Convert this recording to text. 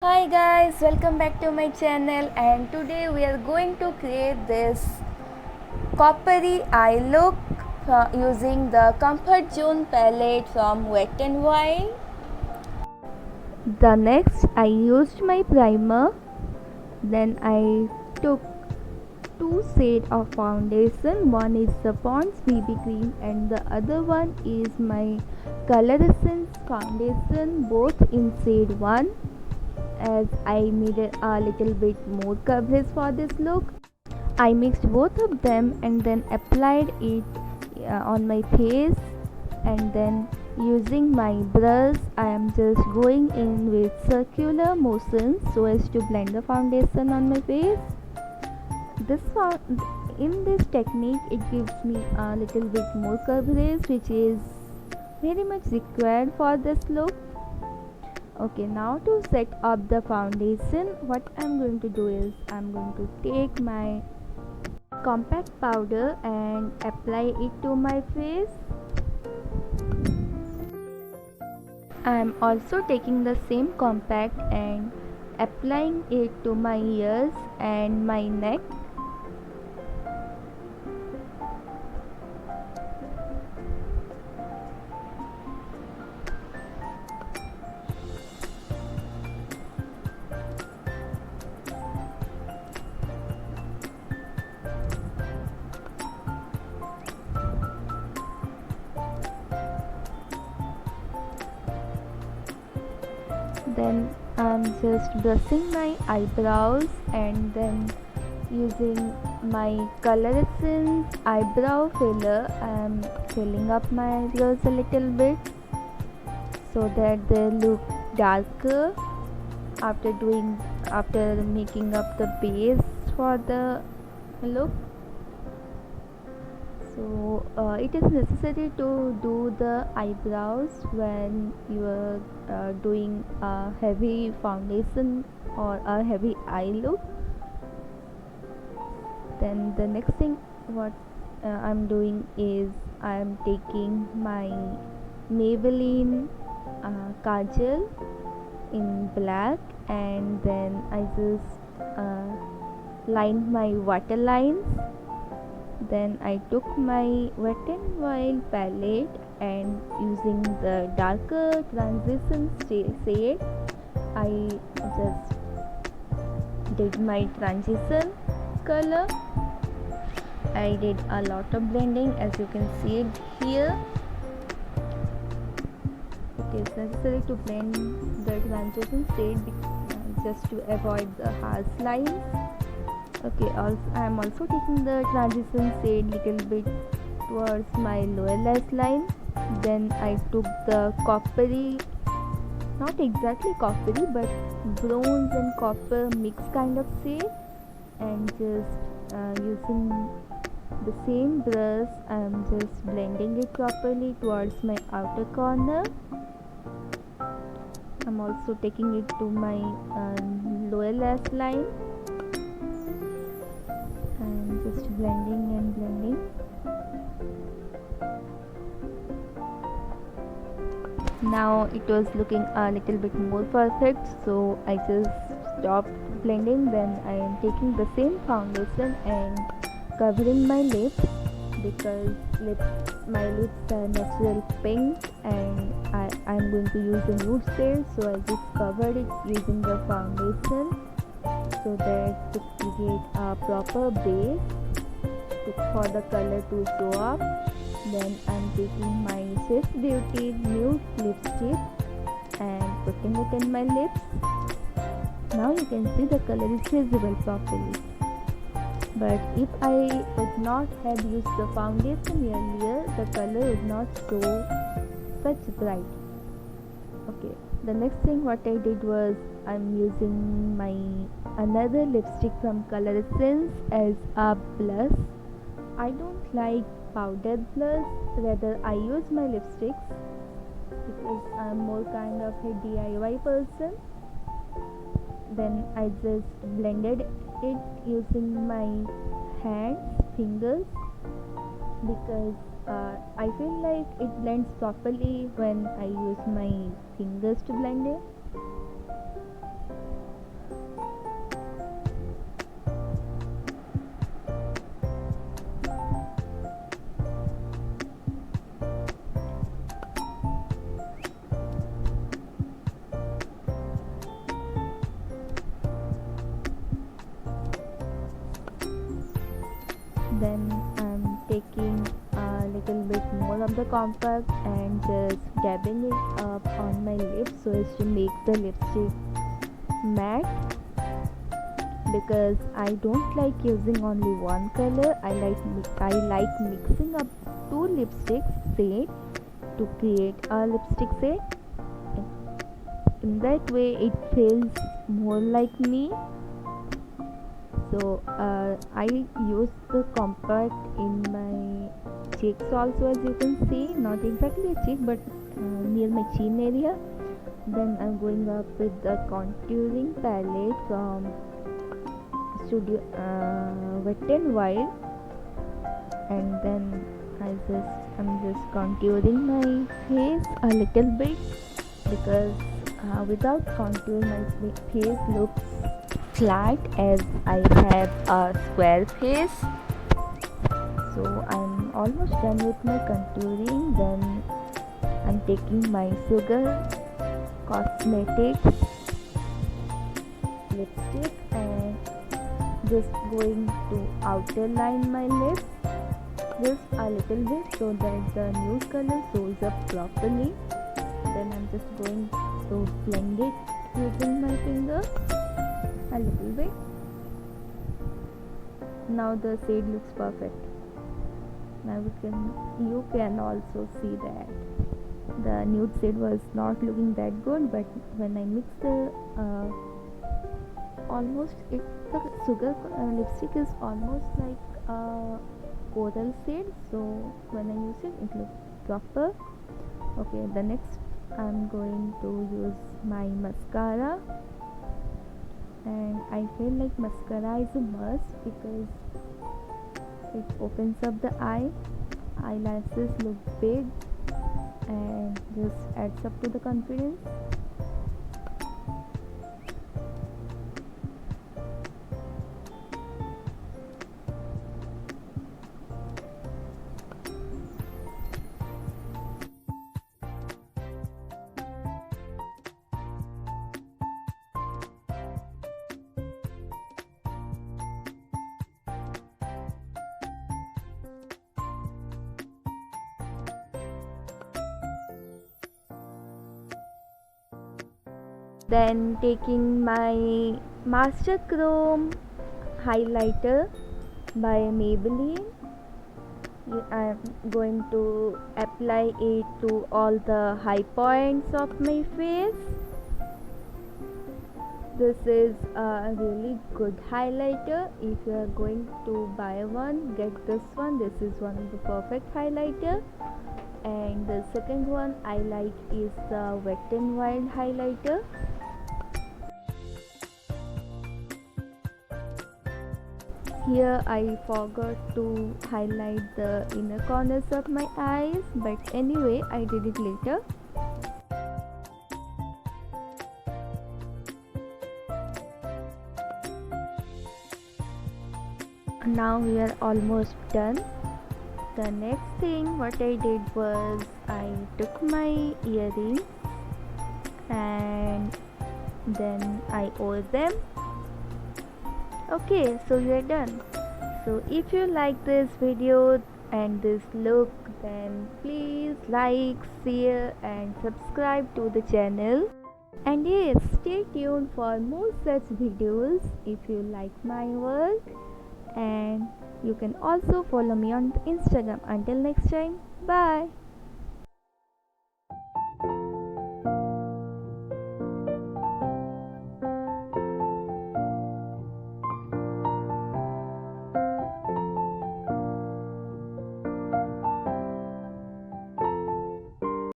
Hi guys, welcome back to my channel, and today we are going to create this coppery eye look using the Comfort Zone palette from Wet n Wild. The next I used my primer, then I took two shades of foundation. One is the Pond's BB cream and the other one is my Color Essence foundation, both in shade 1, as I needed a little bit more coverage for this look. I mixed both of them and then applied it on my face, and then using my brush I am just going in with circular motions so as to blend the foundation on my face. In this technique it gives me a little bit more coverage, which is very much required for this look. Okay, now to set up the foundation, what I'm going to do is I'm going to take my compact powder and apply it to my face. I'm also taking the same compact and applying it to my ears and my neck. Then I'm just brushing my eyebrows and then using my Color Essence eyebrow filler, I'm filling up my eyebrows a little bit so that they look darker after making up the base for the look. So it is necessary to do the eyebrows when you are doing a heavy foundation or a heavy eye look. Then the next thing what I'm doing is I'm taking my Maybelline kajal in black, and then I just lined my waterlines. Then I took my Wet n Wild palette and using the darker transition shade I just did my transition color. I did a lot of blending, as you can see it here. It is necessary to blend the transition shade just to avoid the harsh lines. Okay, I am also taking the transition shade little bit towards my lower lash line. Then I took the coppery, not exactly coppery but bronze and copper mix kind of shade, and just using the same brush I am just blending it properly towards my outer corner. I'm also taking it to my lower lash line and just blending and blending. Now it was looking a little bit more perfect, so I just stopped blending. Then I am taking the same foundation and covering my lips, because my lips are natural pink and I'm going to use a nude shade, so I just covered it using the foundation so that to create a proper base for the color to show up. Then I'm taking my Swiss Beauty nude lipstick and putting it in my lips. Now you can see the color is visible properly. But if I would not have used the foundation earlier, the color would not show such bright. Okay, the next thing what I did was I'm using my another lipstick from Color Essence as a blush. I don't like powdered blush, rather I use my lipsticks because I'm more kind of a DIY person. Then I just blended it using my fingers, because I feel like it blends properly when I use my fingers to blend it. Then I'm taking a little bit more of the compact and just dabbing it up on my lips so as to make the lipstick matte, because I don't like using only one color. I like mixing up two lipsticks shade to create a lipstick shade. In that way it feels more like me. So I use the compact in my cheeks also, as you can see, not exactly a cheek but near my chin area. Then I'm going up with the contouring palette from Studio Wet n Wild, and then I'm just contouring my face a little bit, because without contour my face looks flat as I have a square face. So I'm almost done with my contouring. Then I'm taking my Sugar Cosmetics lipstick and just going to outerline my lips just a little bit so that the nude color shows up properly. Then I'm just going to blend it using my finger a little bit. Now the shade looks perfect. Now you can also see that the nude shade was not looking that good, but when I mixed the the sugar lipstick is almost like a coral shade, so when I use it looks proper. Okay, the next I'm going to use my mascara, and I feel like mascara is a must because it opens up the eye, eyelashes look big, and just adds up to the confidence. Then taking my Master Chrome highlighter by Maybelline, I'm going to apply it to all the high points of my face. This is a really good highlighter. If you are going to buy one, get this one. This is one of the perfect highlighter. And the second one I like is the Wet n Wild highlighter. Here I forgot to highlight the inner corners of my eyes, but anyway I did it later. Now we are almost done. The next thing what I did was I took my earrings and then I wore them. Okay, so we are done. So if you like this video and this look, then please like, share and subscribe to the channel. And yes, stay tuned for more such videos if you like my work. And you can also follow me on Instagram. Until next time, bye.